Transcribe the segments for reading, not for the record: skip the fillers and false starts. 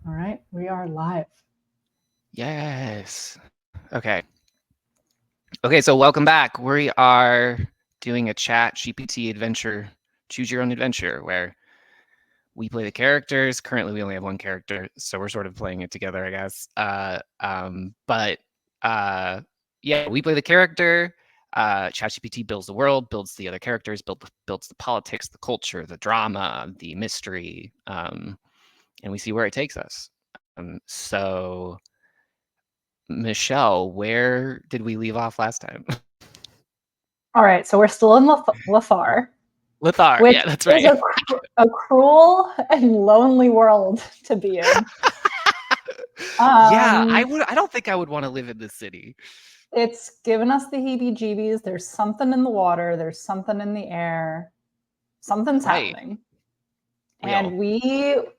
All right, we are live. Yes. Okay. Okay, so welcome back. We are doing a ChatGPT adventure, choose your own adventure, where we play the characters. Currently, we only have one character, so we're sort of playing it together, I guess. Yeah, we play the character. ChatGPT builds the world, builds the other characters, builds the politics, the culture, the drama, the mystery, and we see where it takes us. So Michelle, where did we leave off last time? All right, so we're still in Lothar, Lothar, which yeah, that's is right. a cruel and lonely world to be in. Yeah, Um, I don't think I would want to live in this city. it's given us the heebie-jeebies. There's something in the water. There's something in the air. Something's Right. happening, Real. and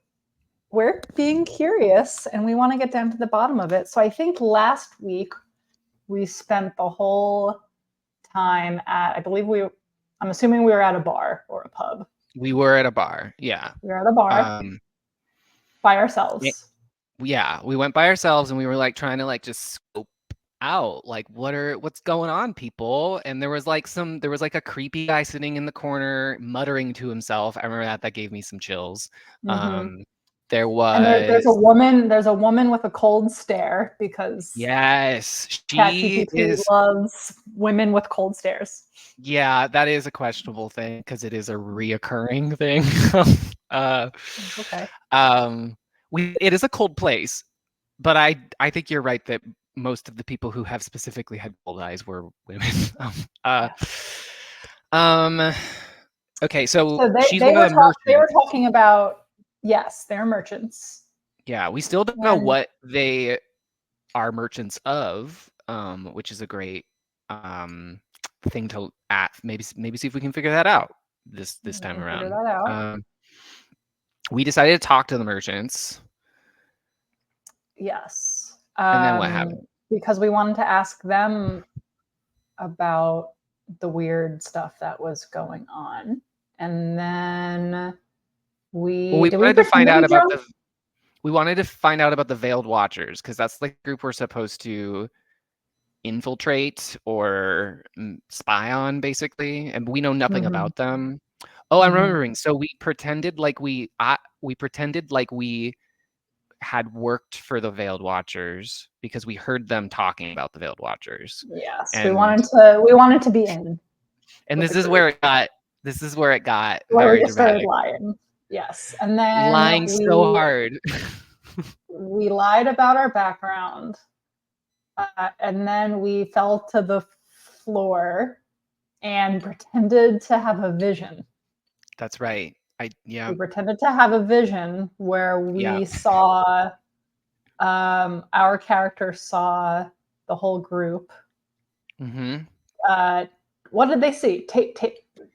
we're being curious, and we want to get down to the bottom of it. So I think last week we spent the whole time at, I'm assuming we were at a bar or a pub. We were at a bar. Yeah. We were at a bar Um by ourselves. yeah, we went by ourselves and we were like trying to like just scope out like what's going on, people. And there was like a creepy guy sitting in the corner muttering to himself. I remember that gave me some chills. Mm-hmm. There And there's a was woman. There's a woman with a cold stare because yes, she ChatGPT is. loves women with cold stares. Yeah, that is a questionable thing because it is a reoccurring thing. uh, Okay. it is a cold place, but I think you're right that most of the people who have specifically had cold eyes were women. uh, um, okay, so she's they one of were the merchants. talking about, yes, they're merchants. Yeah, we still don't know And what they are merchants of, which is a great thing to maybe see if we can figure that out this time figure around. that out. We decided to talk to the merchants. Yes. And then what happened? Because we wanted to ask them about the weird stuff that was going on. And then We wanted to find out about the Veiled Watchers, because that's the group we're supposed to infiltrate or spy on, basically, and we know nothing about them. Oh, I'm remembering. So we pretended like we had worked for the Veiled Watchers because we heard them talking about the Veiled Watchers. Yes, we And wanted to be in. this is where it got Where we very just started dramatic. lying. Yes, and then Lying so hard. we lied about our background, and then we fell to the floor and pretended to have a vision. That's right. We pretended to have a vision where we saw, our character saw the whole group. What did they see?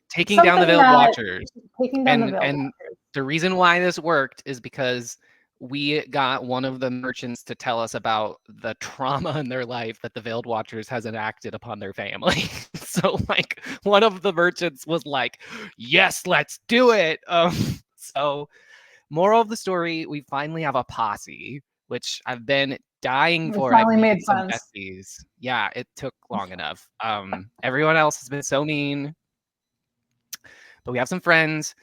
Taking down the Veiled Watchers. Taking down the Veiled Watchers. The reason why this worked is because we got one of the merchants to tell us about the trauma in their life that the Veiled Watchers has enacted upon their family. So like one of the merchants was like, yes, let's do it. So moral of the story, we finally have a posse, which I've been dying for. Finally I've made some sense. besties. Yeah, it took long enough. Everyone else has been so mean, but we have some friends.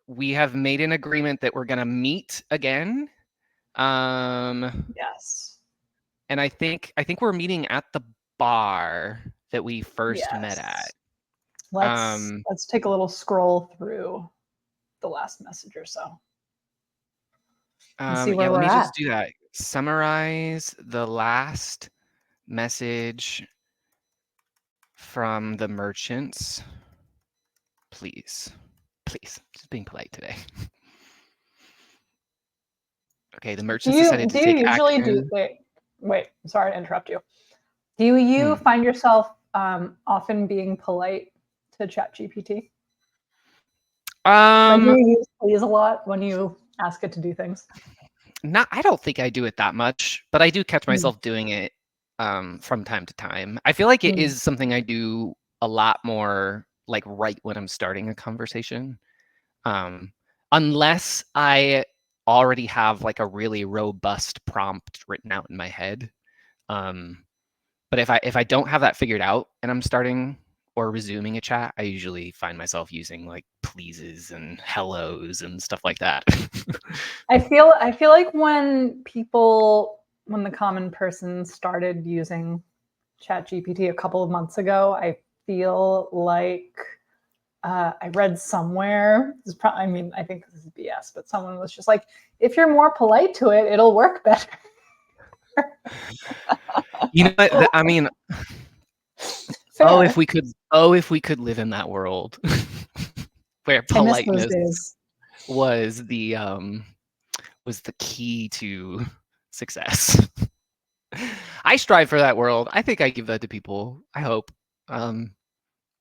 We have made an agreement that we're gonna meet again. Yes. And I think we're meeting at the bar that we first met at. Let's take a little scroll through the last message or so. And see where let me at. just do that. Summarize the last message from the merchants. Please. Just being polite today. Okay, the merchants decided to take action. Wait, sorry to interrupt you. Do you find yourself often being polite to ChatGPT? Do you use please a lot when you ask it to do things? I don't think I do it that much, but I do catch myself doing it from time to time. I feel like it is something I do a lot more like right when I'm starting a conversation. Unless I already have like a really robust prompt written out in my head. But if I don't have that figured out and I'm starting or resuming a chat, I usually find myself using like pleases and hellos and stuff like that. I feel like when the common person started using ChatGPT a couple of months ago, I feel like I read somewhere, I think this is BS, but someone was just like, if you're more polite to it, it'll work better. You know what? I mean, fair. if we could live in that world where politeness was the key to success. I strive for that world. I think I give that to people. I hope.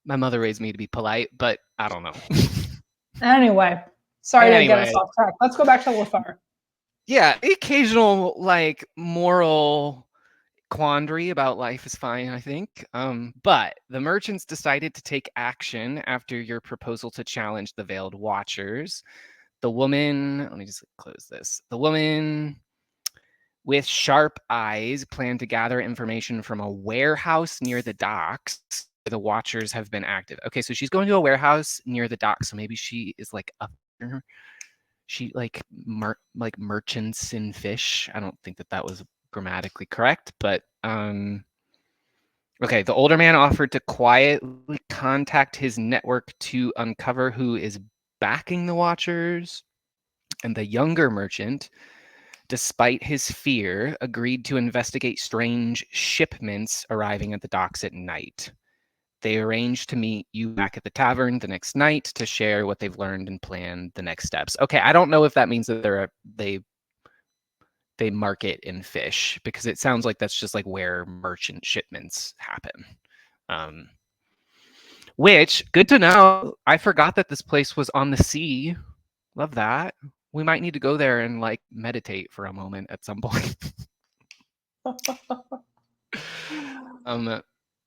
My mother raised me to be polite, but I don't know. Anyway, sorry to get us off track. Let's go back to Lafar. Yeah, occasional like moral quandary about life is fine, I think. But the merchants decided to take action after your proposal to challenge the Veiled Watchers. The woman, let me just close this. The woman with sharp eyes planned to gather information from a warehouse near the docks where the Watchers have been active. Okay, so she's going to a warehouse near the docks, so maybe she is like up there. She like merchants in fish. I don't think that was grammatically correct, but okay. The older man offered to quietly contact his network to uncover who is backing the Watchers, and the younger merchant, despite his fear, agreed to investigate strange shipments arriving at the docks at night. They arranged to meet you back at the tavern the next night to share what they've learned and plan the next steps. Okay, I don't know if that means that they market in fish, because it sounds like that's just like where merchant shipments happen. Which, good to know. I forgot that this place was on the sea. Love that. We might need to go there and like meditate for a moment at some point.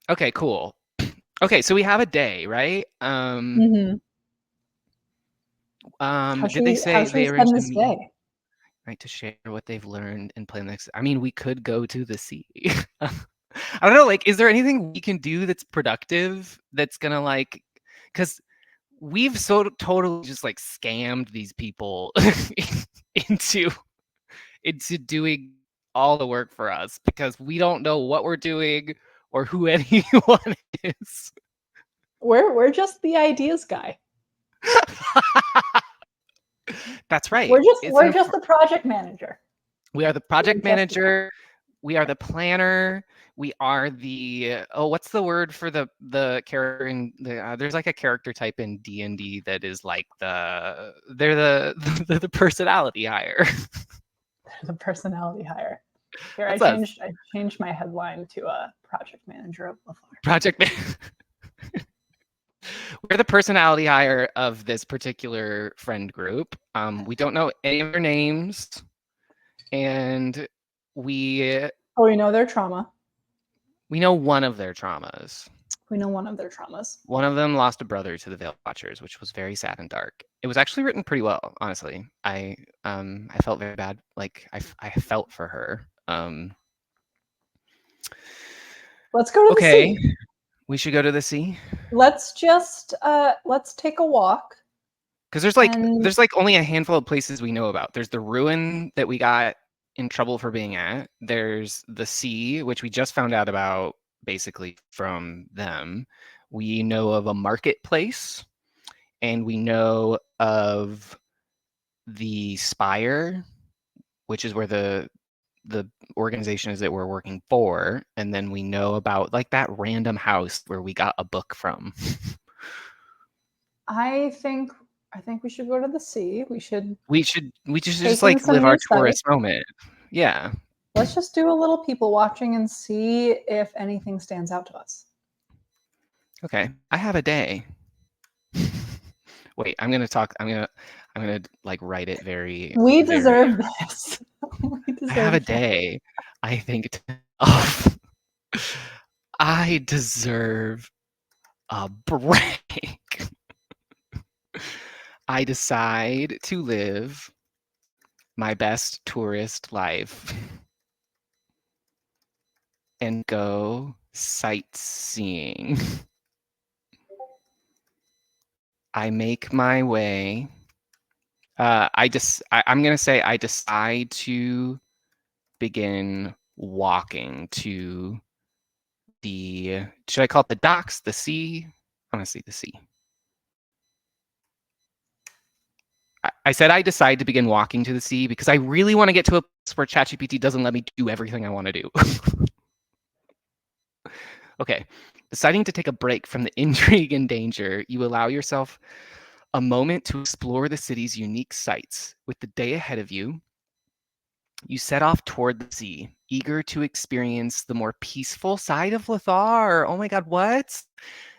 Okay, cool. Okay, so we have a day, right? Did they say they arranged a meeting, right, to share what they've learned and plan next? I mean, we could go to the sea. I don't know, like, is there anything we can do that's productive that's gonna like, because we've so totally just like scammed these people into doing all the work for us because we don't know what we're doing or who anyone is. We're just the ideas guy. That's right. We're just the project manager. We are the project manager. We are the planner. We are the what's the word for the character in the there's like a character type in D&D that is like they're the personality hire. The personality hire. Here, I changed my headline to a project manager of Lafar. Project manager. We're the personality hire of this particular friend group. We don't know any of their names, and we know their trauma. We know one of their traumas. One of them lost a brother to the Veiled Watchers, which was very sad and dark. It was actually written pretty well, honestly. I felt very bad. Like I felt for her. Let's go to the sea. We should go to the sea. Let's just let's take a walk. Because there's like only a handful of places we know about. There's the ruin that we got in trouble for being at. There's the sea, which we just found out about basically from them. We know of a marketplace, and we know of the Spire, which is where the organization is that we're working for, and then we know about like that random house where we got a book from. I think we should go to the sea. We should just like live our tourist moment. Yeah. Let's just do a little people watching and see if anything stands out to us. Okay. I have a day. Wait, I'm gonna like write it very. We deserve this. I have a day. I think I deserve a break. I decide to live my best tourist life and go sightseeing. I make my way. I'm going to say I decide to begin walking to should I call it the docks, the sea? Honestly, the sea. I said I decide to begin walking to the sea because I really want to get to a place where ChatGPT doesn't let me do everything I want to do. Okay, deciding to take a break from the intrigue and danger, you allow yourself a moment to explore the city's unique sights. With the day ahead of you, you set off toward the sea, eager to experience the more peaceful side of Lothar. Oh my god, what?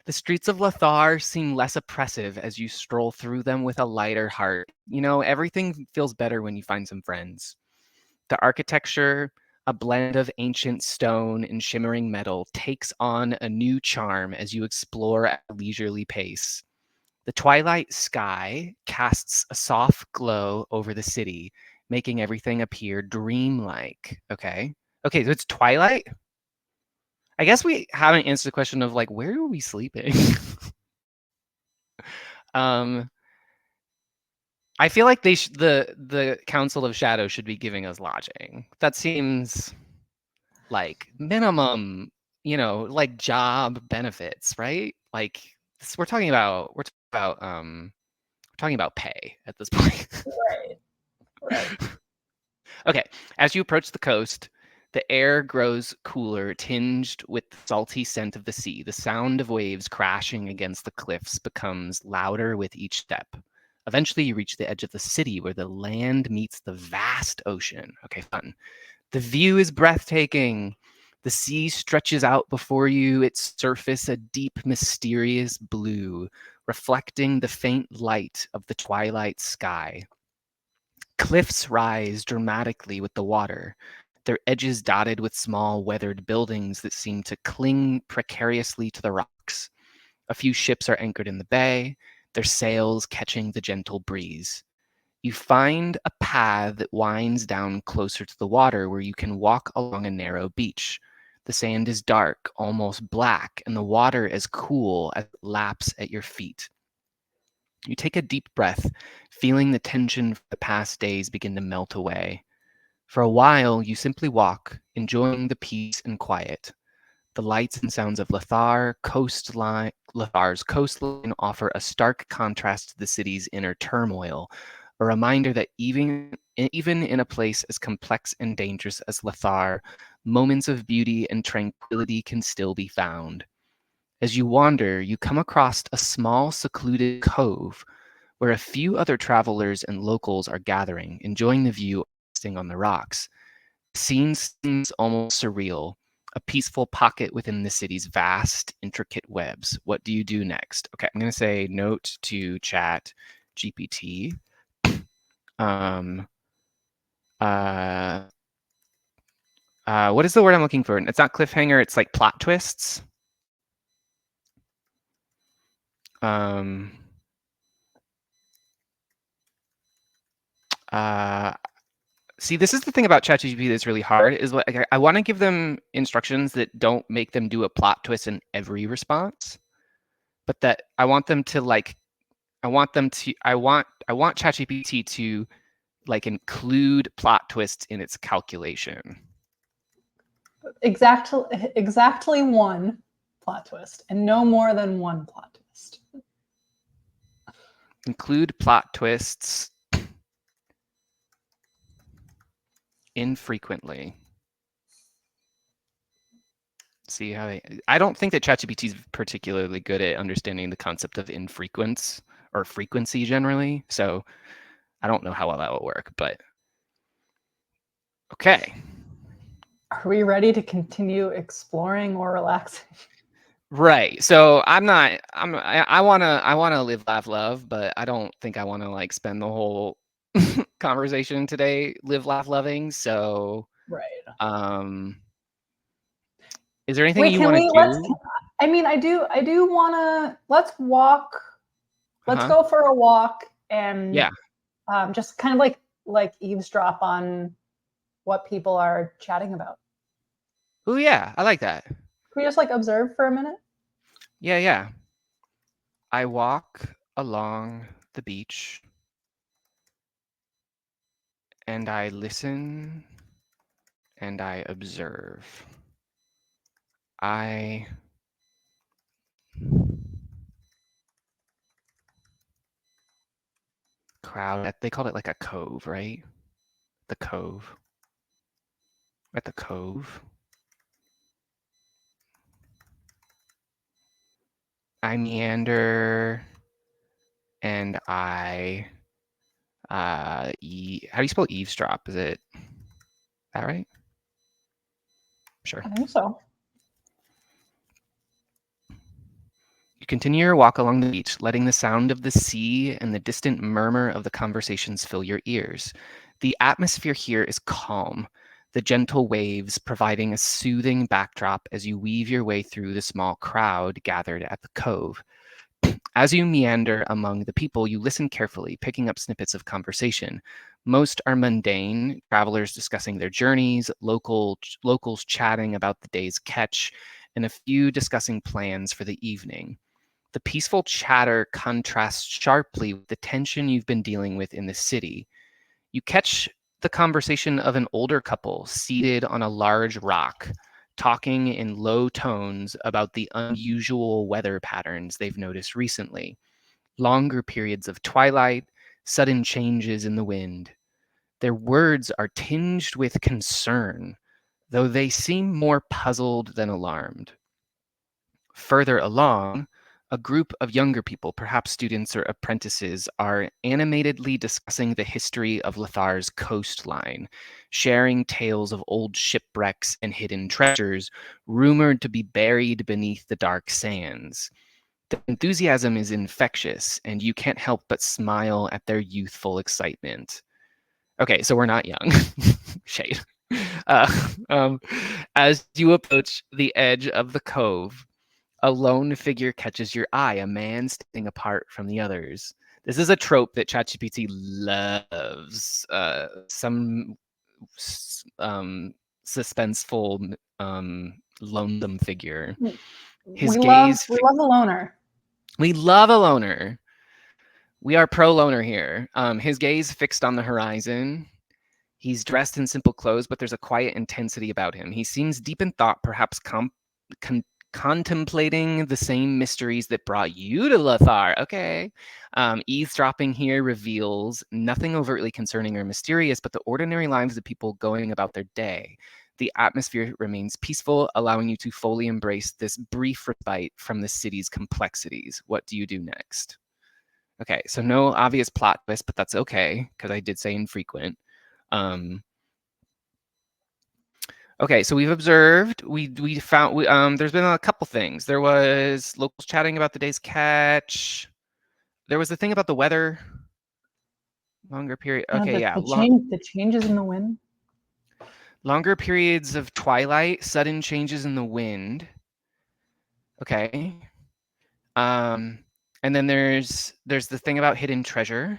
The streets of Lothar seem less oppressive as you stroll through them with a lighter heart. You know, everything feels better when you find some friends. The architecture, a blend of ancient stone and shimmering metal, takes on a new charm as you explore at a leisurely pace. The twilight sky casts a soft glow over the city, making everything appear dreamlike. Okay, so it's twilight? I guess we haven't answered the question of like, where are we sleeping? I feel like the Council of Shadows should be giving us lodging. That seems like minimum, like job benefits, right? Like we're talking about pay at this point. Right. Okay, as you approach the coast, the air grows cooler, tinged with the salty scent of the sea. The sound of waves crashing against the cliffs becomes louder with each step. Eventually, you reach the edge of the city where the land meets the vast ocean. Okay, fun. The view is breathtaking. The sea stretches out before you, its surface a deep, mysterious blue, reflecting the faint light of the twilight sky. Cliffs rise dramatically with the water, their edges dotted with small, weathered buildings that seem to cling precariously to the rocks. A few ships are anchored in the bay, their sails catching the gentle breeze. You find a path that winds down closer to the water where you can walk along a narrow beach. The sand is dark, almost black, and the water as cool as it laps at your feet. You take a deep breath, feeling the tension from the past days begin to melt away. For a while, you simply walk, enjoying the peace and quiet. The lights and sounds of Lethar's coastline offer a stark contrast to the city's inner turmoil, a reminder that even in a place as complex and dangerous as Lethar, moments of beauty and tranquility can still be found. As you wander, you come across a small, secluded cove where a few other travelers and locals are gathering, enjoying the view resting on the rocks. The scene seems almost surreal, a peaceful pocket within the city's vast, intricate webs. What do you do next? Okay, I'm going to say note to Chat GPT. What is the word I'm looking for? It's not cliffhanger, it's like plot twists. See, this is the thing about ChatGPT that's really hard is like I want to give them instructions that don't make them do a plot twist in every response, but that I want ChatGPT to like include plot twists in its calculation. Exactly one plot twist and no more than one plot twist. Include plot twists infrequently. See how I don't think that ChatGPT is particularly good at understanding the concept of infrequence or frequency generally. So I don't know how well that will work, but okay. Are we ready to continue exploring or relaxing? Right. So I want to live, laugh, love, but I don't think I want to like spend the whole conversation today live, laugh, loving. So right. Is there anything you want to do? I mean, I do want to, let's walk. Let's go for a walk and yeah. Just kind of like like eavesdrop on what people are chatting about? Oh yeah, I like that. Can we just like observe for a minute? Yeah. I walk along the beach and I listen and I observe. I crowd, they called it like a cove, right? The cove. At the cove. I meander and I how do you spell eavesdrop? Is it that right? Sure. I think so. You continue your walk along the beach, letting the sound of the sea and the distant murmur of the conversations fill your ears. The atmosphere here is calm, the gentle waves providing a soothing backdrop as you weave your way through the small crowd gathered at the cove. As you meander among the people, you listen carefully, picking up snippets of conversation. Most are mundane, travelers discussing their journeys, locals chatting about the day's catch, and a few discussing plans for the evening. The peaceful chatter contrasts sharply with the tension you've been dealing with in the city. You catch the conversation of an older couple seated on a large rock, talking in low tones about the unusual weather patterns they've noticed recently. Longer periods of twilight, sudden changes in the wind. Their words are tinged with concern, though they seem more puzzled than alarmed. Further along, a group of younger people, perhaps students or apprentices, are animatedly discussing the history of Lathar's coastline, sharing tales of old shipwrecks and hidden treasures rumored to be buried beneath the dark sands. The enthusiasm is infectious, and you can't help but smile at their youthful excitement. Okay, so we're not young. Shade. Uh, um, as you approach the edge of the cove, a lone figure catches your eye, a man standing apart from the others. This is a trope that ChatGPT loves. Some suspenseful, lonesome figure. His We love gaze. a loner. We love a loner. We are pro loner here. His gaze fixed on the horizon. He's dressed in simple clothes, but there's a quiet intensity about him. He seems deep in thought, perhaps contemplating the same mysteries that brought you to Lothar. Okay. Eavesdropping here reveals nothing overtly concerning or mysterious, but the ordinary lives of people going about their day. The atmosphere remains peaceful, allowing you to fully embrace this brief respite from the city's complexities. What do you do next? Okay, so no obvious plot twist, but that's okay, because I did say infrequent. Okay, so we've observed, we found, there's been a couple things. There was locals chatting about the day's catch. There was the thing about the weather. Longer period. Okay, yeah. The changes in the wind. Longer periods of twilight, sudden changes in the wind. Okay. And then there's the thing about hidden treasure.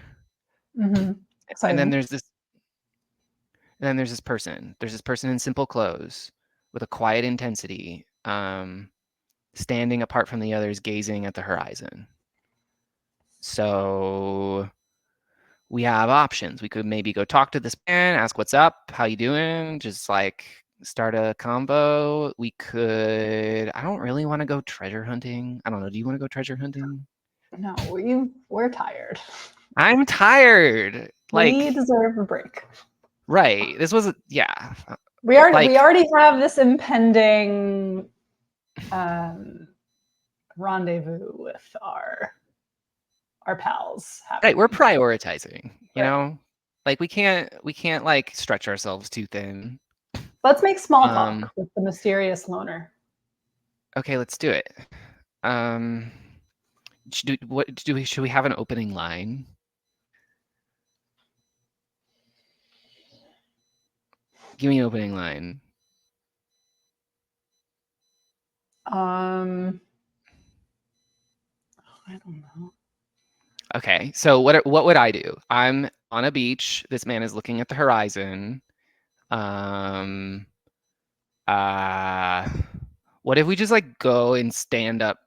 Mm-hmm. And then there's this person. There's this person in simple clothes with a quiet intensity, standing apart from the others, gazing at the horizon. So we have options. We could maybe go talk to this man, ask what's up, how you doing, just like start a convo. We could, I don't really want to go treasure hunting. I don't know. Do you want to go treasure hunting? No, we're tired. I'm tired. We deserve a break. Right. This was, yeah. We already have this impending rendezvous with our pals. Right, we're prioritizing, you know? Like we can't like stretch ourselves too thin. Let's make small talk with the mysterious loner. Okay, let's do it. Should we have an opening line? Give me an opening line. I don't know. Okay, so what would I do? I'm on a beach. This man is looking at the horizon. What if we just like go and stand up?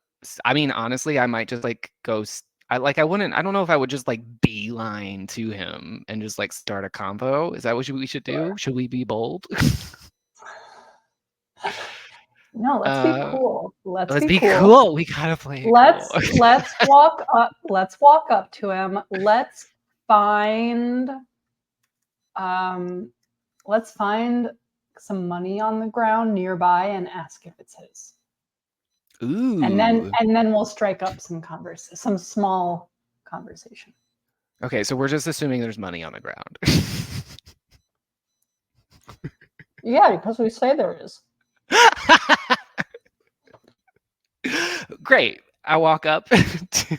I mean, honestly, I might just like go. I don't know if I would just like beeline to him and just like start a convo. Is that what we should do? Should we be bold? No, let's be cool. Let's be cool. We gotta play it cool. Let's walk up. Let's walk up to him. Let's find some money on the ground nearby and ask if it's his. Ooh. And then we'll strike up some small conversation. Okay, so we're just assuming there's money on the ground. Yeah, because we say there is. Great. I walk up to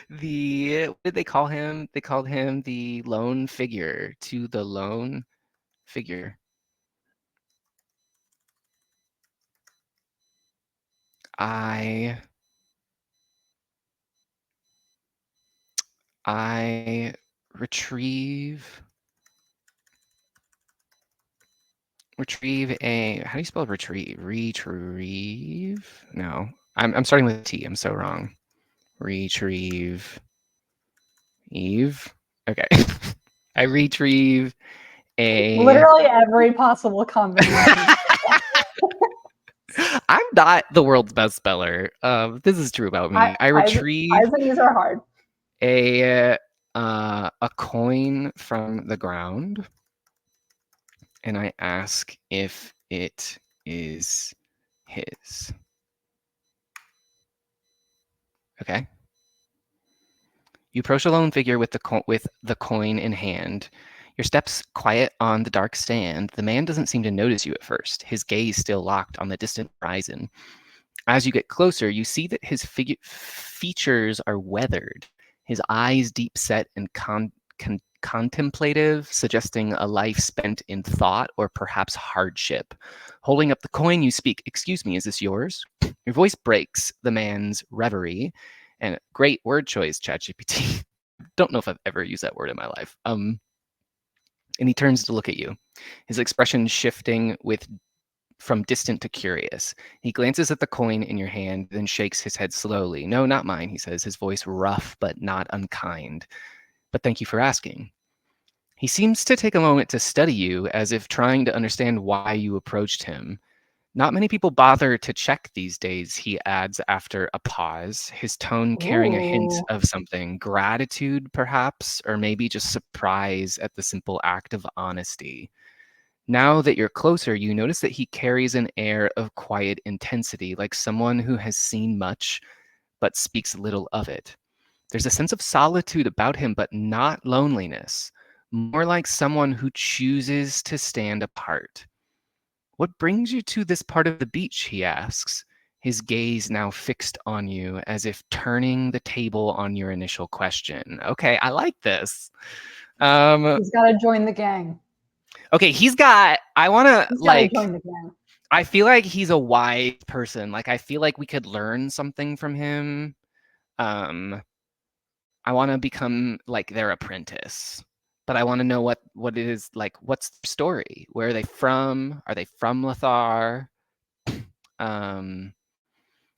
what did they call him? They called him the lone figure. To the lone figure. I retrieve a, how do you spell retrieve? Retrieve? No. I'm starting with T. I'm so wrong. Retrieve. Eve. Okay. I retrieve a. Literally every possible combination. I'm not the world's best speller. This is true about me. I retrieve. Eyes and E's are hard. A coin from the ground, and I ask if it is his. Okay. You approach a lone figure with the coin in hand. Your steps quiet on the dark sand. The man doesn't seem to notice you at first, his gaze still locked on the distant horizon. As you get closer, you see that his features are weathered, his eyes deep set and contemplative, suggesting a life spent in thought or perhaps hardship. Holding up the coin, you speak, "Excuse me, is this yours?" Your voice breaks the man's reverie. And great word choice, ChatGPT. Don't know if I've ever used that word in my life. And he turns to look at you, his expression shifting from distant to curious. He glances at the coin in your hand, then shakes his head slowly. "No, not mine," he says, his voice rough but not unkind. "But thank you for asking." He seems to take a moment to study you, as if trying to understand why you approached him. "Not many people bother to check these days," he adds after a pause, his tone carrying a hint of something. Gratitude, perhaps, or maybe just surprise at the simple act of honesty. Now that you're closer, you notice that he carries an air of quiet intensity, like someone who has seen much but speaks little of it. There's a sense of solitude about him, but not loneliness, more like someone who chooses to stand apart. "What brings you to this part of the beach?" he asks, his gaze now fixed on you, as if turning the table on your initial question. Okay, I like this. He's got to join the gang. Okay, I want to like join the gang. I feel like he's a wise person. Like, I feel like we could learn something from him. I want to become like their apprentice, but I want to know what it is like. What's the story? Where are they from? Are they from Lothar?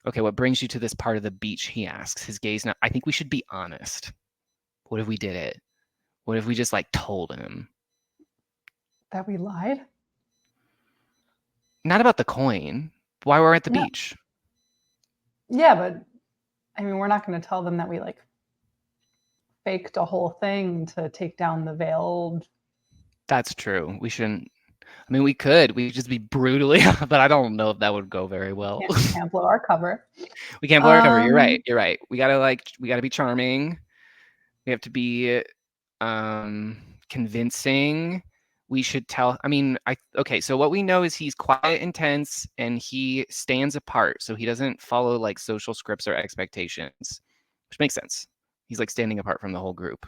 Okay, what brings you to this part of the beach? He asks, his gaze now. I think we should be honest. What if we did it? What if we just like told him that we lied? Not about the coin. Why we're at the beach. Yeah, but I mean, we're not going to tell them that we like faked a whole thing to take down the veiled. That's true. We shouldn't. I mean, we could just be brutally, but I don't know if that would go very well. We can't blow our cover. We can't blow our cover. You're right. You're right. We gotta be charming. We have to be convincing. We should tell. I mean, okay. So what we know is he's quiet, intense, and he stands apart. So he doesn't follow like social scripts or expectations, which makes sense. He's like standing apart from the whole group.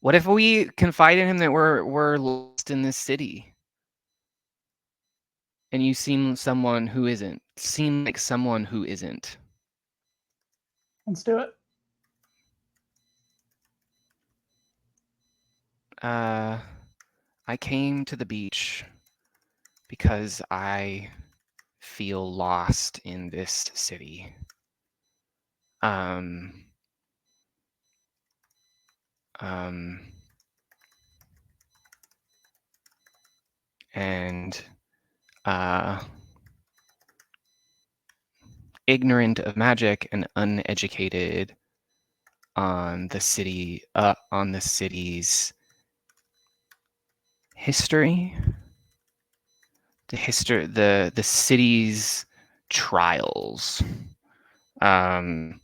What if we confide in him that we're lost in this city? And you seem someone who isn't. Seem like someone who isn't. Let's do it. I came to the beach because I feel lost in this city. And ignorant of magic and uneducated on the city's history, the city's trials. I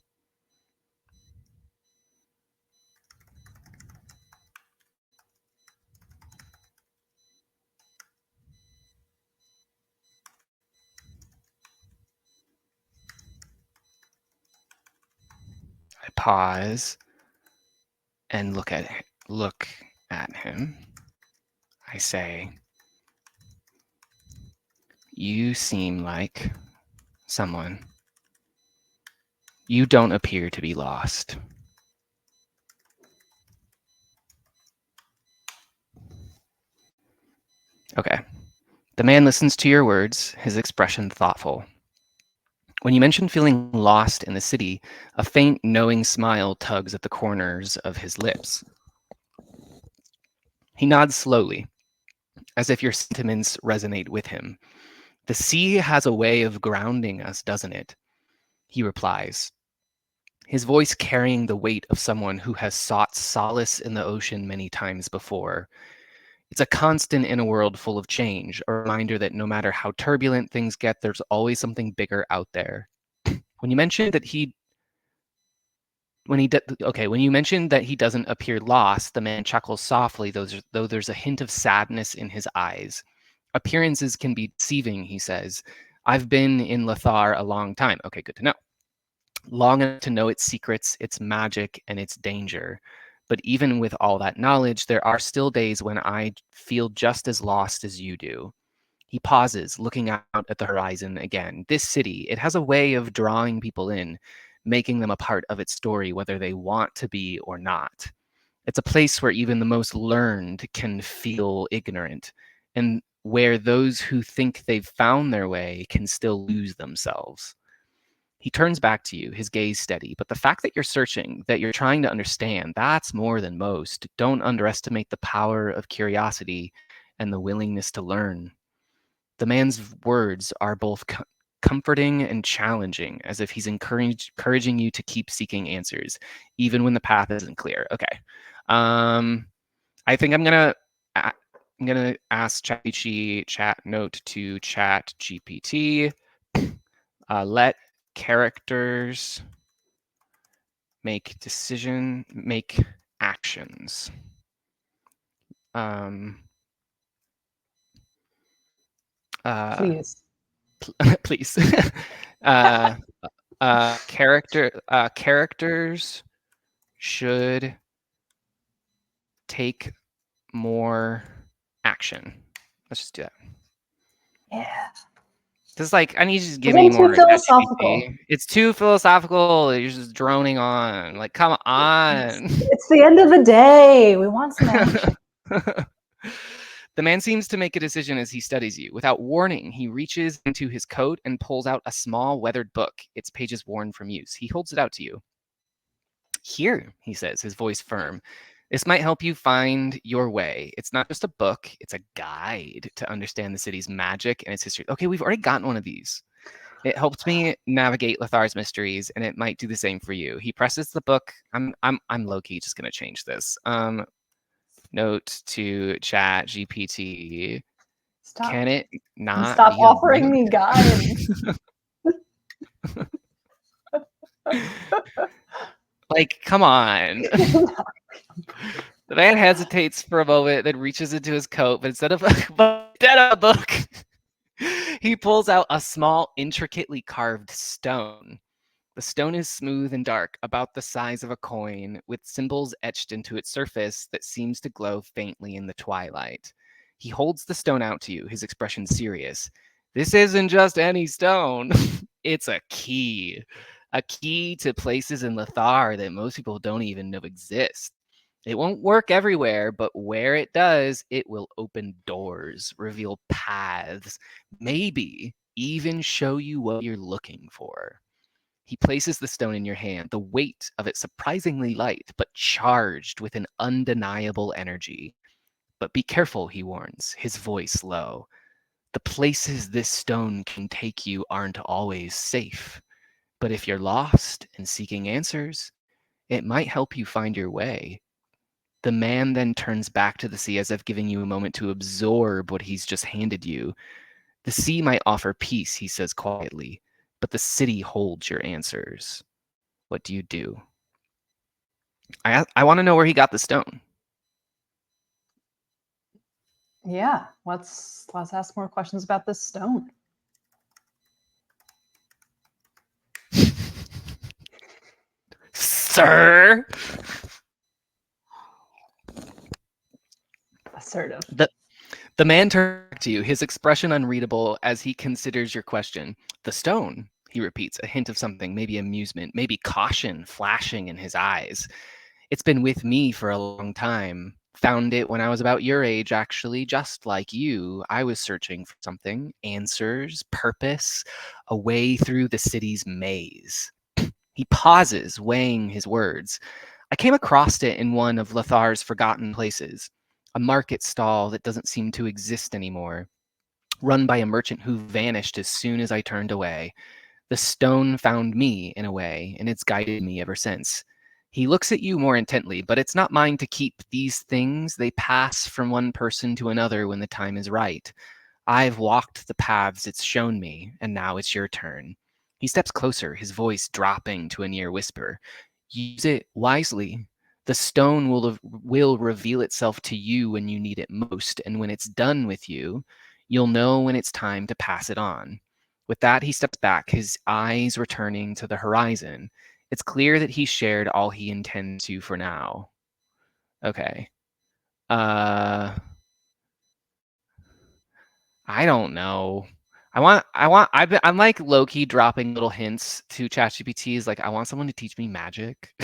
pause and look at him. I say, "You seem like someone. You don't appear to be lost." Okay. The man listens to your words, his expression thoughtful. When you mention feeling lost in the city, a faint, knowing smile tugs at the corners of his lips. He nods slowly, as if your sentiments resonate with him. "The sea has a way of grounding us, doesn't it?" He replies, his voice carrying the weight of someone who has sought solace in the ocean many times before. It's a constant in a world full of change, a reminder that no matter how turbulent things get, there's always something bigger out there. When you mentioned that when you mentioned that he doesn't appear lost, the man chuckles softly, though there's a hint of sadness in his eyes. "Appearances can be deceiving," he says. "I've been in Lothar a long time." Okay, good to know. "Long enough to know its secrets, its magic, and its danger. But even with all that knowledge, there are still days when I feel just as lost as you do." He pauses, looking out at the horizon again. "This city, it has a way of drawing people in, making them a part of its story, whether they want to be or not. It's a place where even the most learned can feel ignorant, and where those who think they've found their way can still lose themselves." He turns back to you, his gaze steady. "But the fact that you're searching, that you're trying to understand, that's more than most. Don't underestimate the power of curiosity and the willingness to learn." The man's words are both comforting and challenging, as if he's encouraging you to keep seeking answers, even when the path isn't clear. Okay. I think I'm gonna ask ChatGPT note to ChatGPT. Let characters make actions. Please. Please. Characters should take more action. Let's just do that. Yeah. Just like, I need you to give me more. Too philosophical. It's too philosophical. You're just droning on. Like, come on. It's the end of the day. We want some action. The man seems to make a decision as he studies you. Without warning, he reaches into his coat and pulls out a small weathered book, its pages worn from use. He holds it out to you. "Here," he says, his voice firm. "This might help you find your way. It's not just a book, it's a guide to understand the city's magic and its history." Okay, we've already gotten one of these. "It helped me navigate Lothar's mysteries, and it might do the same for you." He presses the book. I'm low-key just gonna change this. Note to ChatGPT. Stop. Can it not stop be offering me guides? Like, come on. The man hesitates for a moment, then reaches into his coat, but instead of a book, he pulls out a small, intricately carved stone. The stone is smooth and dark, about the size of a coin, with symbols etched into its surface that seems to glow faintly in the twilight. He holds the stone out to you, his expression serious. This isn't just any stone. It's a key to places in Lothar that most people don't even know exist. It won't work everywhere, but where it does, it will open doors, reveal paths, maybe even show you what you're looking for. He places the stone in your hand, the weight of it surprisingly light, but charged with an undeniable energy. But be careful, he warns, his voice low. The places this stone can take you aren't always safe. But if you're lost and seeking answers, it might help you find your way. The man then turns back to the sea as if giving you a moment to absorb what he's just handed you. The sea might offer peace, he says quietly, but the city holds your answers. What do you do? I want to know where he got the stone. Yeah, let's ask more questions about this stone. Sir? Assertive. The man turns back to you, his expression unreadable as he considers your question. The stone, he repeats, a hint of something, maybe amusement, maybe caution flashing in his eyes. It's been with me for a long time. Found it when I was about your age, actually, just like you. I was searching for something, answers, purpose, a way through the city's maze. He pauses, weighing his words. I came across it in one of Lothar's forgotten places, a market stall that doesn't seem to exist anymore, run by a merchant who vanished as soon as I turned away. The stone found me in a way, and it's guided me ever since. He looks at you more intently, but it's not mine to keep. These things, they pass from one person to another when the time is right. I've walked the paths it's shown me, and now it's your turn. He steps closer, his voice dropping to a near whisper. Use it wisely. The stone will reveal itself to you when you need it most, and when it's done with you, you'll know when it's time to pass it on. With that, he steps back, his eyes returning to the horizon. It's clear that he shared all he intends to for now. Okay. I don't know. I'm like low-key dropping little hints to ChatGPTs. Like, I want someone to teach me magic.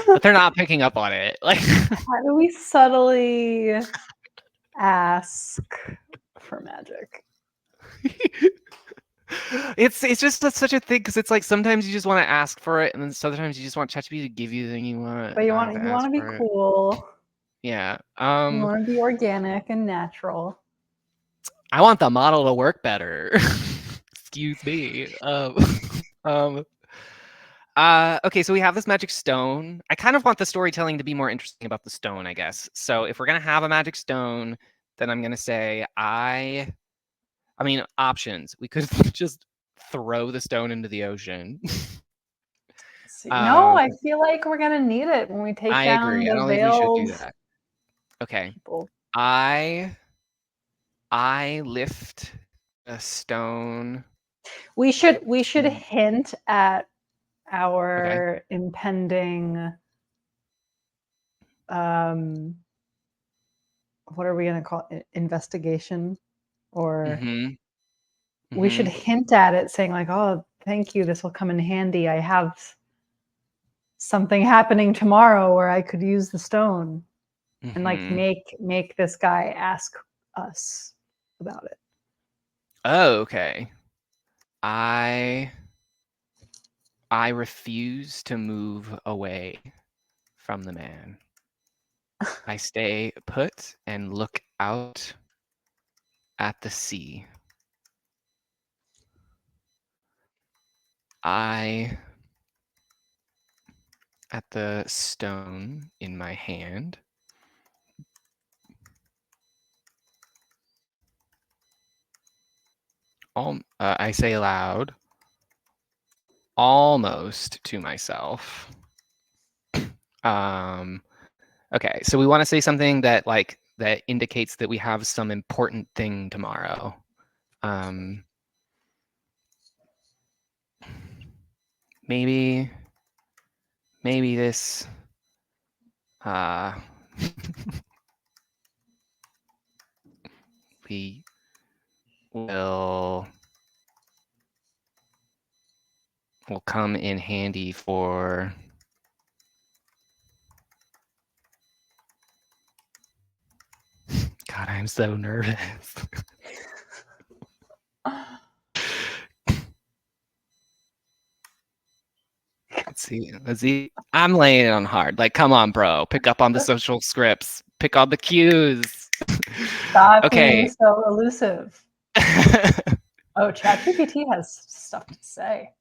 But they're not picking up on it. Like, how do we subtly ask for magic? it's just such a thing because it's like sometimes you just want to ask for it, and then sometimes you just want ChatGPT to give you the thing you want. But you To want ask to be for it. cool. Yeah. You want to be organic and natural. I want the model to work better. Excuse me. Okay, so we have this magic stone. I kind of want the storytelling to be more interesting about the stone, I guess. So if we're gonna have a magic stone, then I'm gonna say I mean options. We could just throw the stone into the ocean. No, I feel like we're gonna need it when we take I down agree. I the don't think we should do veils. that. Okay. People. I lift a stone. We should hint at Okay. our impending what are we going to call it? Investigation, or we should hint at it saying like, oh, thank you, this will come in handy. I have something happening tomorrow where I could use the stone. And like make this guy ask us about it. Oh, okay. I refuse to move away from the man. I stay put and look out at the sea. At the stone in my hand. I say aloud, almost to myself. Okay, so we want to say something that indicates that we have some important thing tomorrow. Maybe this we will come in handy for God, I'm so nervous. Let's see. I'm laying it on hard. Like, come on, bro. Pick up on the social scripts. Pick on the cues. Stop being so elusive. Oh, ChatGPT has stuff to say.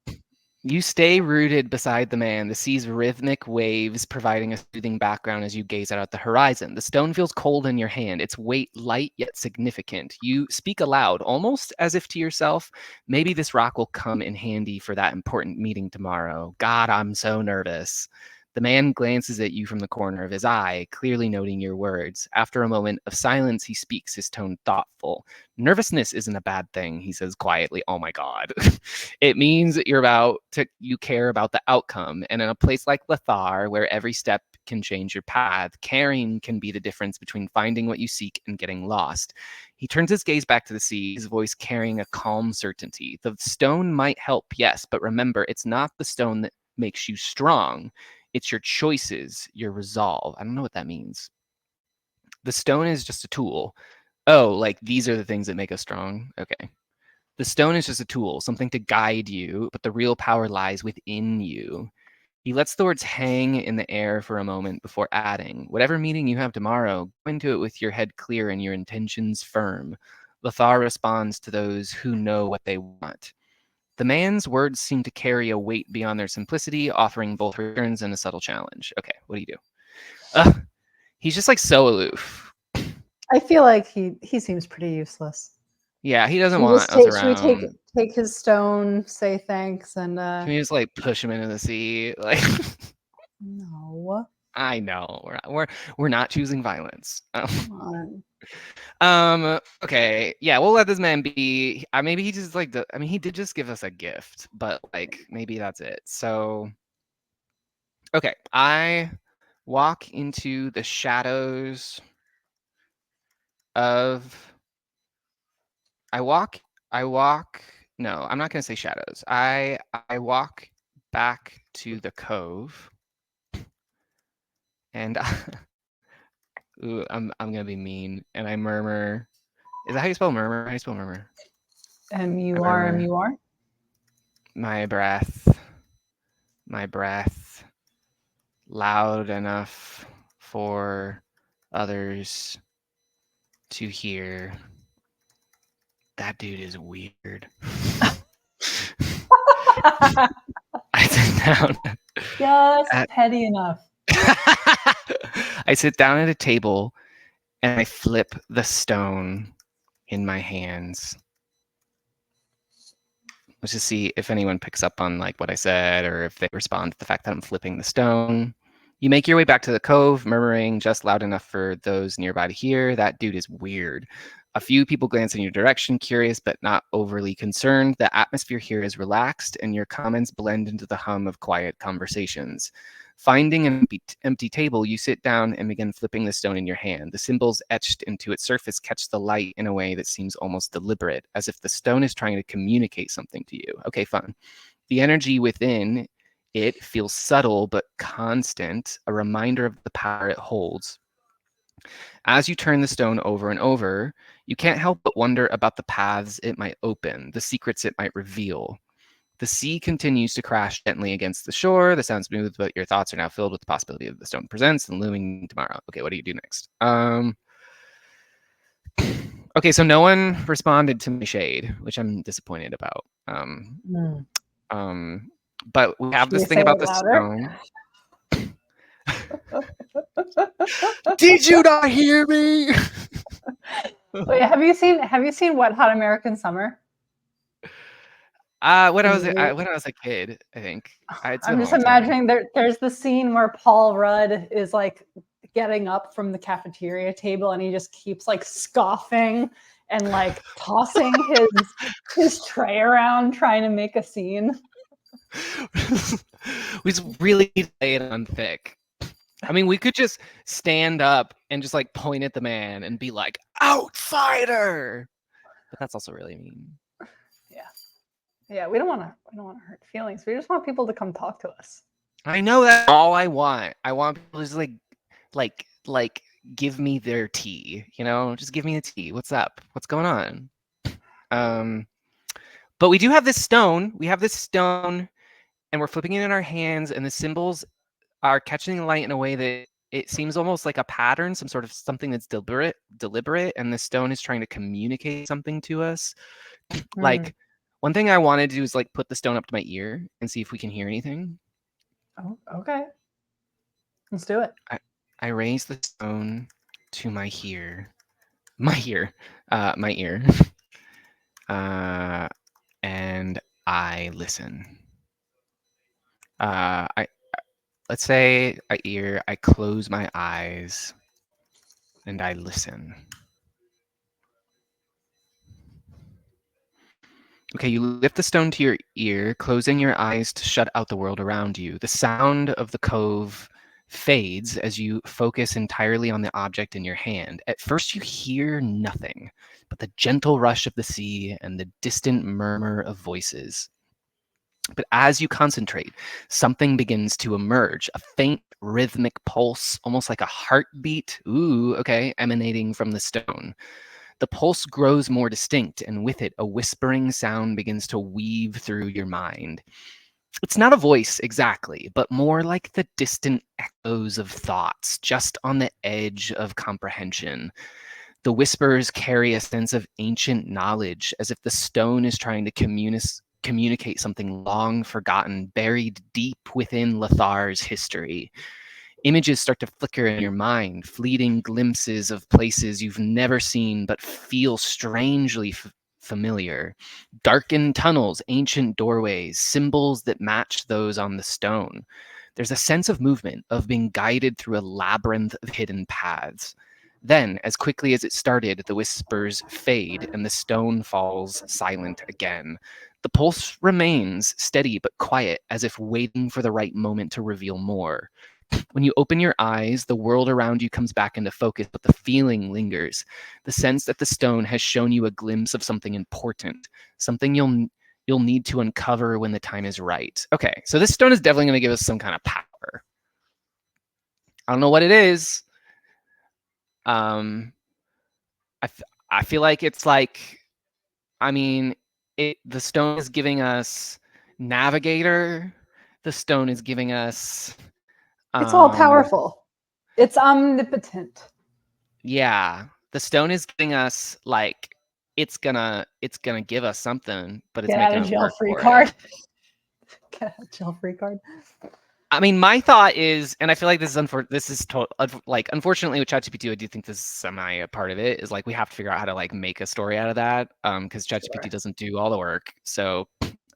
You stay rooted beside the man, the sea's rhythmic waves providing a soothing background as you gaze out at the horizon. The stone feels cold in your hand, its weight light yet significant. You speak aloud, almost as if to yourself, maybe this rock will come in handy for that important meeting tomorrow. God, I'm so nervous. The man glances at you from the corner of his eye, clearly noting your words. After a moment of silence, he speaks, his tone thoughtful. Nervousness isn't a bad thing, he says quietly. Oh my God. It means that you care about the outcome. And in a place like Lothar, where every step can change your path, caring can be the difference between finding what you seek and getting lost. He turns his gaze back to the sea, his voice carrying a calm certainty. The stone might help, yes, but remember, it's not the stone that makes you strong. It's your choices, your resolve. I don't know what that means. The stone is just a tool. Oh, like these are the things that make us strong? Okay. The stone is just a tool, something to guide you, but the real power lies within you. He lets the words hang in the air for a moment before adding, whatever meeting you have tomorrow, go into it with your head clear and your intentions firm. Lothar responds to those who know what they want. The man's words seem to carry a weight beyond their simplicity, offering both returns and a subtle challenge. Okay, what do you do? He's just like so aloof. I feel like he seems pretty useless. Yeah, he doesn't want us around. Should we take his stone, say thanks, and can we just like push him into the sea? Like no. I know we're not choosing violence. Come on. Okay, yeah, we'll let this man be. Maybe he just like he did just give us a gift, but like maybe that's it. So okay, I walk into the shadows of no, I'm not going to say shadows. I walk back to the cove and ooh, I'm going to be mean and I murmur. Is that how you spell murmur? How do you spell murmur? M-U-R. My breath loud enough for others to hear. That dude is weird. I sit down. Just petty enough. I sit down at a table and I flip the stone in my hands. Let's just see if anyone picks up on like what I said or if they respond to the fact that I'm flipping the stone. You make your way back to the cove, murmuring just loud enough for those nearby to hear. That dude is weird. A few people glance in your direction, curious but not overly concerned. The atmosphere here is relaxed, and your comments blend into the hum of quiet conversations. Finding an empty table, you sit down and begin flipping the stone in your hand. The symbols etched into its surface catch the light in a way that seems almost deliberate, as if the stone is trying to communicate something to you. Okay, fun. The energy within it feels subtle but constant, a reminder of the power it holds. As you turn the stone over and over, you can't help but wonder about the paths it might open, the secrets it might reveal. The sea continues to crash gently against the shore. The sound smooth, but your thoughts are now filled with the possibility of the stone presents and looming tomorrow. Okay, what do you do next? Okay, so no one responded to my shade, which I'm disappointed about. But we have this thing about the stone. Did you not hear me? Wait, have you seen Wet Hot American Summer? When I was a kid, I think. I'm just imagining there's the scene where Paul Rudd is like getting up from the cafeteria table and he just keeps like scoffing and like tossing his tray around trying to make a scene. We just really lay it on thick. I mean, we could just stand up and just like point at the man and be like, outsider. but that's also really mean. Yeah, we don't want to hurt feelings. We just want people to come talk to us. I know that's all I want. I want people to just like give me their tea, just give me a tea. What's up? What's going on? But we do have this stone. We have this stone and we're flipping it in our hands, and the symbols are catching the light in a way that it seems almost like a pattern, some sort of something that's deliberate, and the stone is trying to communicate something to us. Like, one thing I want to do is like put the stone up to my ear and see if we can hear anything. Oh, okay. Let's do it. I raise the stone to my ear, and I listen. Let's say I close my eyes and I listen. Okay, you lift the stone to your ear, closing your eyes to shut out the world around you. The sound of the cove fades as you focus entirely on the object in your hand. At first, you hear nothing but the gentle rush of the sea and the distant murmur of voices. But as you concentrate, something begins to emerge, a faint rhythmic pulse, almost like a heartbeat, emanating from the stone. The pulse grows more distinct, and with it, a whispering sound begins to weave through your mind. It's not a voice exactly, but more like the distant echoes of thoughts, just on the edge of comprehension. The whispers carry a sense of ancient knowledge, as if the stone is trying to communicate something long forgotten, buried deep within Lathar's history. Images start to flicker in your mind, fleeting glimpses of places you've never seen but feel strangely familiar. Darkened tunnels, ancient doorways, symbols that match those on the stone. There's a sense of movement, of being guided through a labyrinth of hidden paths. Then, as quickly as it started, the whispers fade and the stone falls silent again. The pulse remains steady but quiet, as if waiting for the right moment to reveal more. When you open your eyes, the world around you comes back into focus, but the feeling lingers. The sense that the stone has shown you a glimpse of something important, something you'll need to uncover when the time is right. Okay, so this stone is definitely going to give us some kind of power. I don't know what it is. I feel like it's like, the stone is giving us navigator. The stone is giving us. It's all powerful. It's omnipotent. Yeah, the stone is giving us like it's gonna give us something, but it's making us work for card. it. Get a jail free card. I mean, my thought is, and I feel like this is unfortunately with ChatGPT, I do think this is semi a part of it, is like we have to figure out how to like make a story out of that, because ChatGPT doesn't do all the work. So,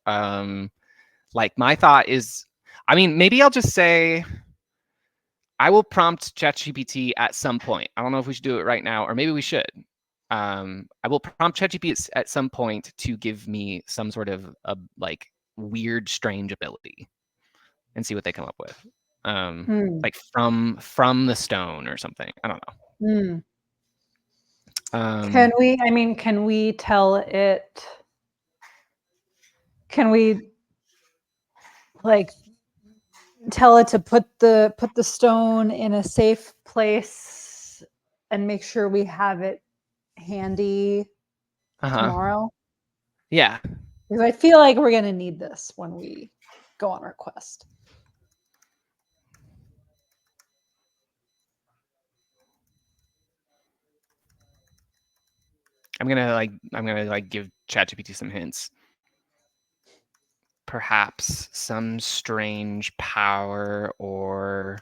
like my thought is, maybe I'll just say I will prompt ChatGPT at some point. I don't know if we should do it right now, or maybe we should. I will prompt ChatGPT at some point to give me some sort of like weird, strange ability, and see what they come up with. Like from the stone or something. I don't know. Can we tell it? Can we like tell it to put the stone in a safe place and make sure we have it handy tomorrow? Yeah. Because I feel like we're gonna need this when we go on our quest. I'm gonna give ChatGPT some hints. Perhaps some strange power or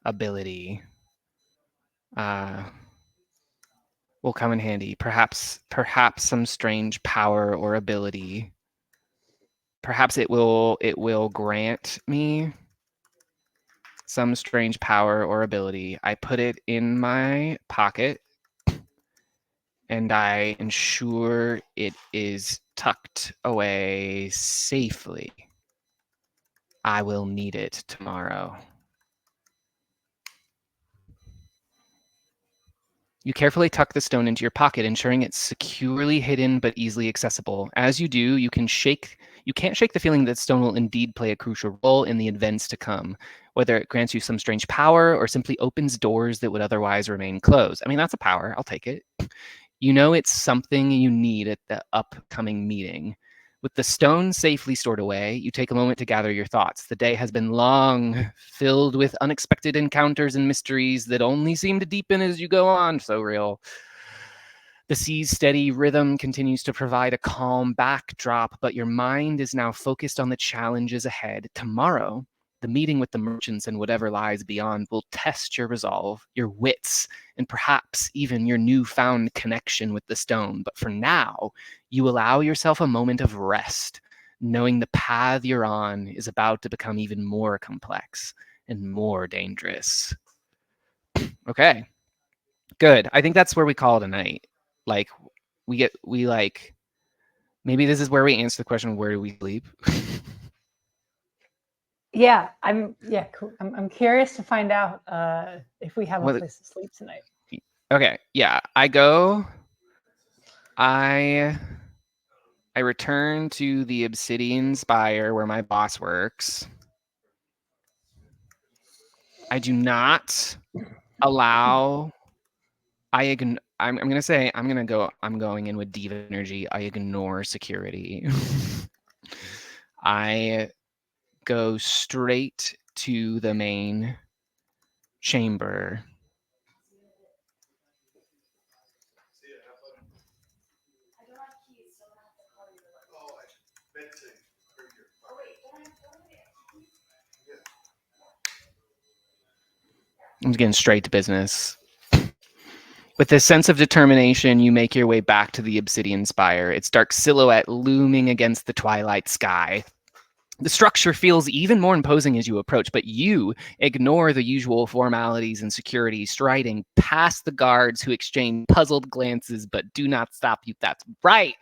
ability will come in handy. Perhaps some strange power or ability. Perhaps it will grant me some strange power or ability. I put it in my pocket and I ensure it is tucked away safely. I will need it tomorrow. You carefully tuck the stone into your pocket, ensuring it's securely hidden but easily accessible. As you do, you can't shake the feeling that stone will indeed play a crucial role in the events to come, whether it grants you some strange power or simply opens doors that would otherwise remain closed. I mean, that's a power. I'll take it. You know it's something you need at the upcoming meeting. With the stone safely stored away, you take a moment to gather your thoughts. The day has been long, filled with unexpected encounters and mysteries that only seem to deepen as you go on. So real. The sea's steady rhythm continues to provide a calm backdrop, but your mind is now focused on the challenges ahead. Tomorrow, the meeting with the merchants and whatever lies beyond will test your resolve, your wits, and perhaps even your newfound connection with the stone. But for now, you allow yourself a moment of rest, knowing the path you're on is about to become even more complex and more dangerous. Okay, good. I think that's where we call it a night. Like, maybe this is where we answer the question, where do we sleep? Yeah, I'm curious to find out if we have a place to sleep tonight. Okay, yeah, I return to the Obsidian Spire where my boss works. I do not allow. I'm going in with diva energy. I ignore security. I go straight to the main chamber. I'm getting straight to business. With this sense of determination, you make your way back to the Obsidian Spire, its dark silhouette looming against the twilight sky. The structure feels even more imposing as you approach, but you ignore the usual formalities and security, striding past the guards who exchange puzzled glances but do not stop you. That's right.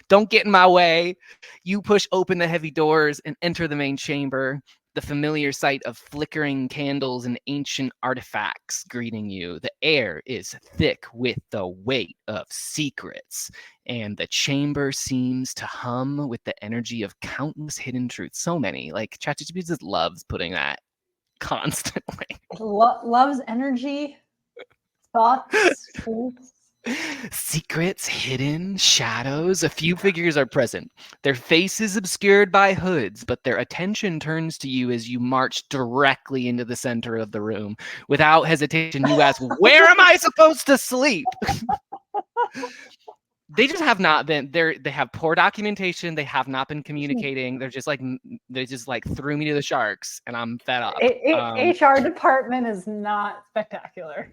Don't get in my way. You push open the heavy doors and enter the main chamber, the familiar sight of flickering candles and ancient artifacts greeting you. The air is thick with the weight of secrets, and the chamber seems to hum with the energy of countless hidden truths. So many. Like, ChatGPT just loves putting that constantly. Loves energy, thoughts, truths. Secrets, hidden, shadows. A few figures are present. Their faces obscured by hoods, but their attention turns to you as you march directly into the center of the room. Without hesitation, you ask, "Where am I supposed to sleep?" They just have not been there. They have poor documentation. They have not been communicating. They just like threw me to the sharks, and I'm fed up. HR department is not spectacular.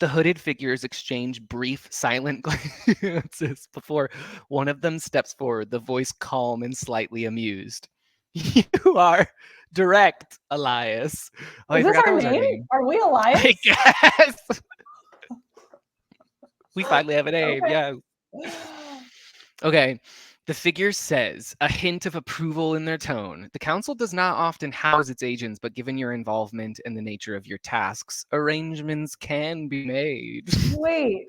The hooded figures exchange brief, silent glances before one of them steps forward, the voice calm and slightly amused. "You are direct, Elias." Oh, is this our name? Are we Elias? I guess. We finally have a name, okay. Yeah. Okay. The figure says, a hint of approval in their tone. "The council does not often house its agents, but given your involvement and the nature of your tasks, arrangements can be made." Wait.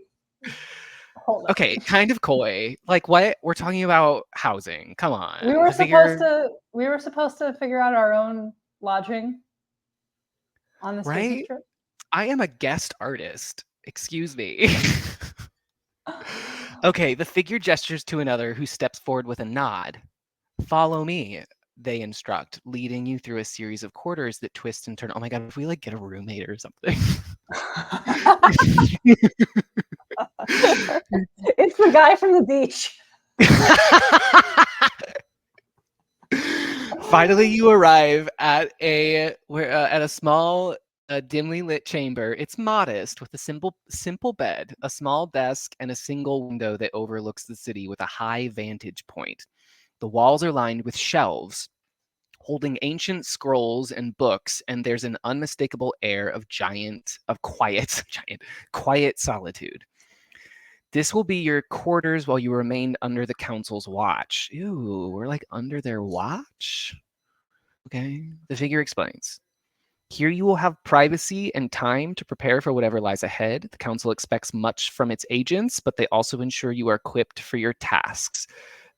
Hold on. Okay, kind of coy. Like, what? We're talking about housing. Come on. We were supposed to figure out our own lodging on this business trip. I am a guest artist. Excuse me. Okay, the figure gestures to another who steps forward with a nod. "Follow me," they instruct, leading you through a series of corridors that twist and turn. Oh my god, if we like get a roommate or something. It's the guy from the beach. Finally, you arrive at a small, dimly lit chamber. It's modest, with a simple bed, a small desk, and a single window that overlooks the city with a high vantage point. The walls are lined with shelves holding ancient scrolls and books, and there's an unmistakable air of quiet solitude. This will be your quarters while you remain under the council's watch. Ew, we're like under their watch? Okay, the figure explains. Here you will have privacy and time to prepare for whatever lies ahead. The council expects much from its agents, but they also ensure you are equipped for your tasks.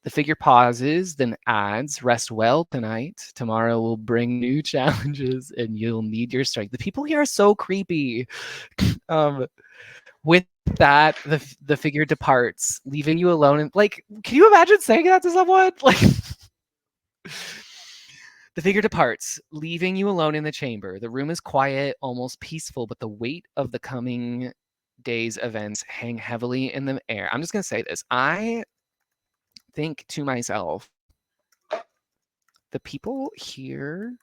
The figure pauses, then adds, rest well tonight. Tomorrow will bring new challenges and you'll need your strength. The people here are so creepy. With that, the figure departs, leaving you alone. And like, can you imagine saying that to someone? Like, the figure departs, leaving you alone in the chamber. The room is quiet, almost peaceful, but the weight of the coming day's events hang heavily in the air. I'm just gonna say this. I think to myself, the people here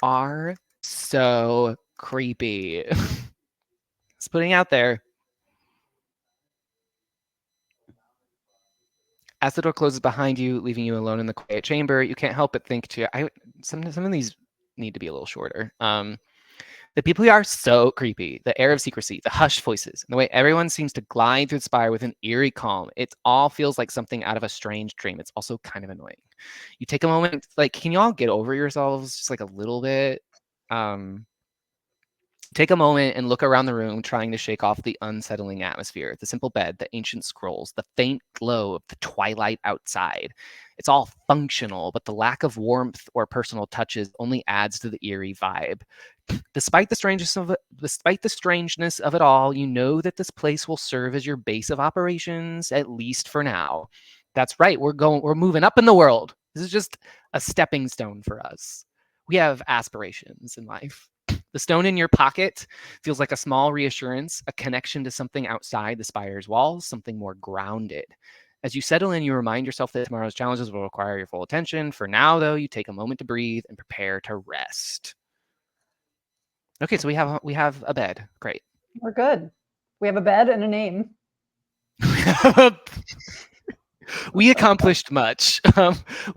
are so creepy. Just putting out there. As the door closes behind you, leaving you alone in the quiet chamber, you can't help but think some of these need to be a little shorter. The people here are so creepy. The air of secrecy, the hushed voices, and the way everyone seems to glide through the spire with an eerie calm. It all feels like something out of a strange dream. It's also kind of annoying. You take a moment, like, can you all get over yourselves just like a little bit? Take a moment and look around the room, trying to shake off the unsettling atmosphere. The simple bed, the ancient scrolls, the faint glow of the twilight outside. It's all functional, but the lack of warmth or personal touches only adds to the eerie vibe. Despite the strangeness of it all, you know that this place will serve as your base of operations, at least for now. That's right. We're moving up in the world. This is just a stepping stone for us. We have aspirations in life. The stone in your pocket feels like a small reassurance, a connection to something outside the spire's walls, something more grounded. As you settle in, you remind yourself that tomorrow's challenges will require your full attention. For now, though, you take a moment to breathe and prepare to rest. Okay, so we have a bed. Great. We're good. We have a bed and a name. We accomplished much. We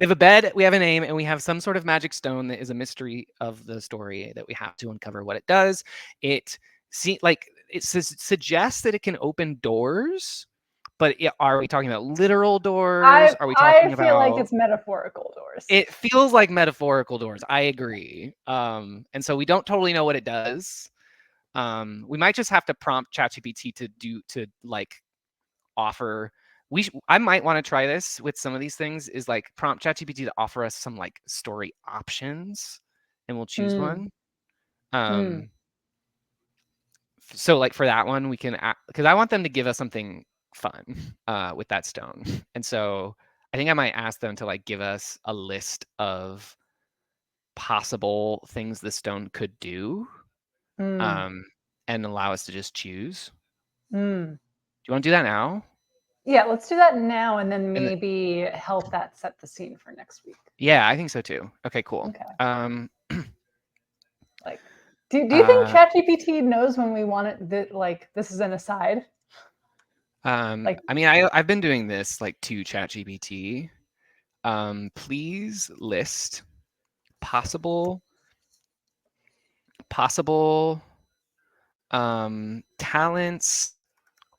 have a bed, we have a name, and we have some sort of magic stone that is a mystery of the story that we have to uncover what it does. It suggests that it can open doors, but are we talking about literal doors? Are we talking I feel like about? it's metaphorical doors. It feels like metaphorical doors. I agree. And so we don't totally know what it does. We might just have to prompt ChatGPT to offer. I might want to try this with some of these things, is like prompt ChatGPT to offer us some like story options, and we'll choose one. So like for that one, we can, because I want them to give us something fun with that stone. And so I think I might ask them to like give us a list of possible things the stone could do, and allow us to just choose. Do you want to do that now? Yeah, let's do that now, and then maybe help that set the scene for next week. Yeah, I think so too. Okay, cool. Okay. Like, do you think ChatGPT knows when we want it? Like, this is an aside. I mean, I've been doing this like to ChatGPT. Please list possible talents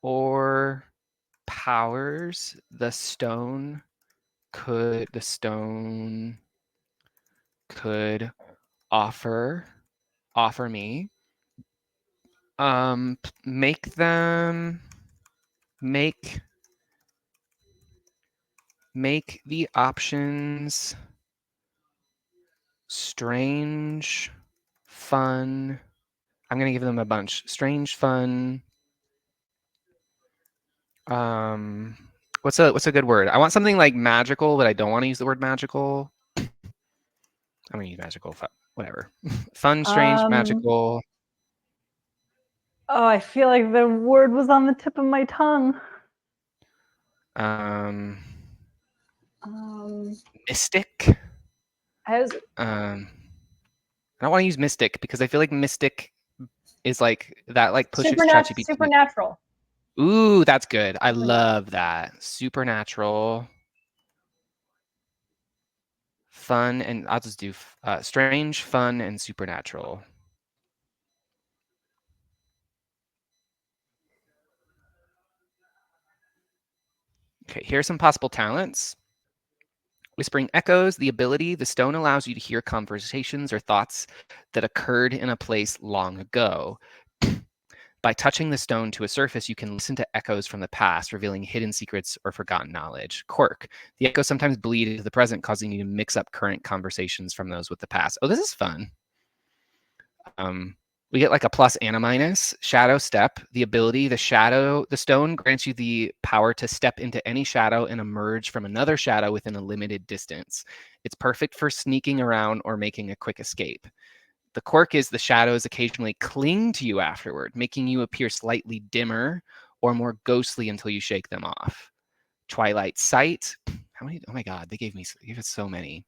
or powers the stone could offer me. Make the options strange, fun. I'm gonna give them a bunch. Strange, fun. What's a good word? I want something like magical, but I don't want to use the word magical. I'm gonna use magical. Whatever. Fun, strange, magical. Oh, I feel like the word was on the tip of my tongue. Mystic. I don't want to use mystic because I feel like mystic is like that, like pushes ChatGPT. Supernatural. Ooh, that's good. I love that. Supernatural. Fun, and I'll just do strange, fun, and supernatural. Okay, here's some possible talents. Whispering echoes, the ability, the stone allows you to hear conversations or thoughts that occurred in a place long ago. By touching the stone to a surface, you can listen to echoes from the past, revealing hidden secrets or forgotten knowledge. Quirk, the echoes sometimes bleed into the present, causing you to mix up current conversations from those with the past. Oh, this is fun. We get like a plus and a minus. Shadow step, the ability, the stone grants you the power to step into any shadow and emerge from another shadow within a limited distance. It's perfect for sneaking around or making a quick escape. The quirk is the shadows occasionally cling to you afterward, making you appear slightly dimmer or more ghostly until you shake them off. Twilight sight. How many? Oh my God, they gave us so many.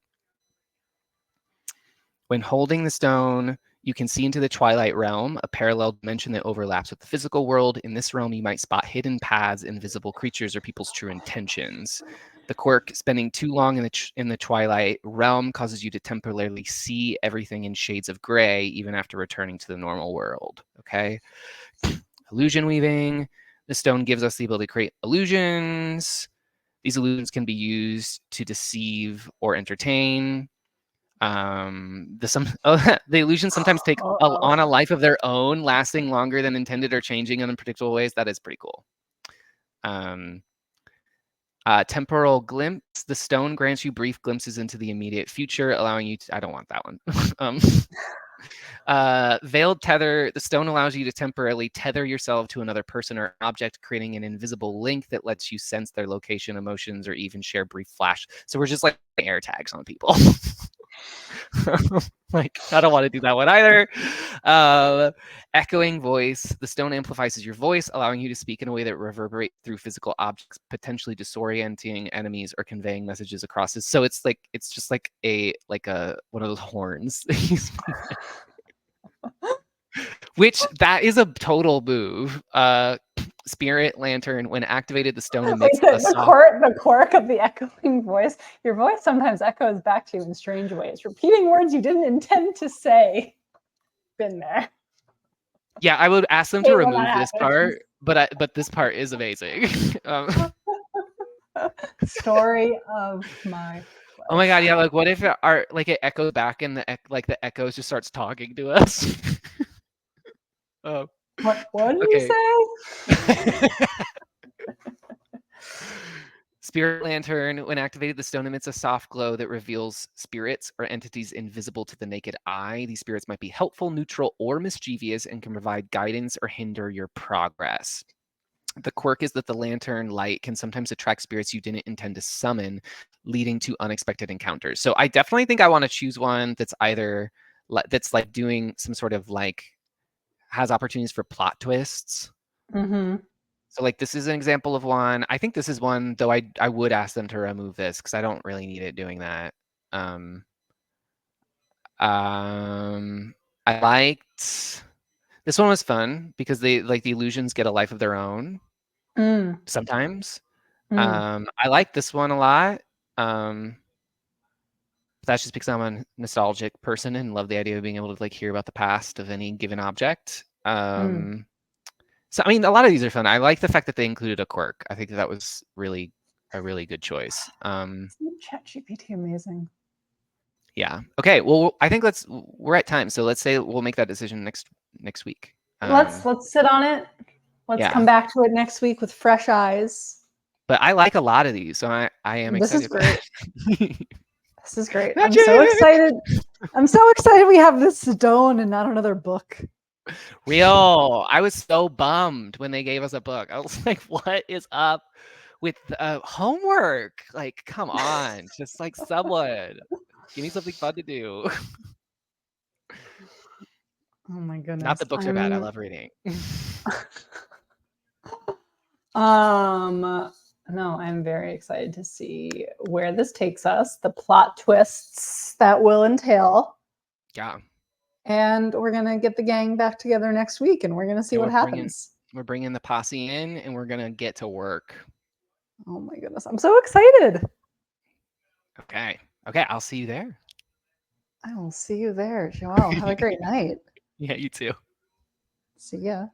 When holding the stone, you can see into the Twilight realm, a parallel dimension that overlaps with the physical world. In this realm, you might spot hidden paths, invisible creatures, or people's true intentions. The quirk, spending too long in the Twilight realm, causes you to temporarily see everything in shades of gray, even after returning to the normal world. Okay. Illusion weaving. The stone gives us the ability to create illusions. These illusions can be used to deceive or entertain. The illusions sometimes take on a life of their own, lasting longer than intended or changing in unpredictable ways. That is pretty cool. Temporal glimpse. The stone grants you brief glimpses into the immediate future, allowing you to... I don't want that one. Veiled tether. The stone allows you to temporarily tether yourself to another person or object, creating an invisible link that lets you sense their location, emotions, or even share brief flash. So we're just like air tags on people. Like, I don't want to do that one either. Echoing voice. The stone amplifies your voice, allowing you to speak in a way that reverberates through physical objects, potentially disorienting enemies or conveying messages across it. So it's just like one of those horns. Which that is a total move. Spirit lantern. When activated, the stone emits the quirk of the echoing voice. Your voice sometimes echoes back to you in strange ways, repeating words you didn't intend to say. Been there. Yeah, I would ask them to remove this part, but this part is amazing. Story of my life. Oh my God, yeah, like what if it echoes back and the echoes just starts talking to us? Oh. What did you say? Spirit lantern. When activated, the stone emits a soft glow that reveals spirits or entities invisible to the naked eye. These spirits might be helpful, neutral, or mischievous and can provide guidance or hinder your progress. The quirk is that the lantern light can sometimes attract spirits you didn't intend to summon, leading to unexpected encounters. So I definitely think I want to choose one that's either that's like doing some sort of like has opportunities for plot twists. Mm-hmm. So like this is an example of one. I think this is one, though I would ask them to remove this because I don't really need it doing that. I liked this one was fun because they like the illusions get a life of their own sometimes. I like this one a lot. That's just because I'm a nostalgic person and love the idea of being able to like hear about the past of any given object. So, I mean, a lot of these are fun. I like the fact that they included a quirk. I think that was really a really good choice. ChatGPT amazing. Yeah. Okay. Well, I think we're at time. So let's say we'll make that decision next week. Let's sit on it. Let's come back to it next week with fresh eyes. But I like a lot of these, so I am excited. This is great. This is great. I'm so excited. I'm so excited we have this stone and not another book. Real. I was so bummed when they gave us a book. I was like, what is up with homework? Like, come on. Just like someone. Give me something fun to do. Oh my goodness. Not that books are bad. I love reading. No, I'm very excited to see where this takes us, the plot twists that will entail. Yeah. And we're going to get the gang back together next week and we're going to see what happens. We're bringing the posse in and we're going to get to work. Oh my goodness. I'm so excited. Okay. I'll see you there. I will see you there, Joelle. Have a great night. Yeah, you too. See ya.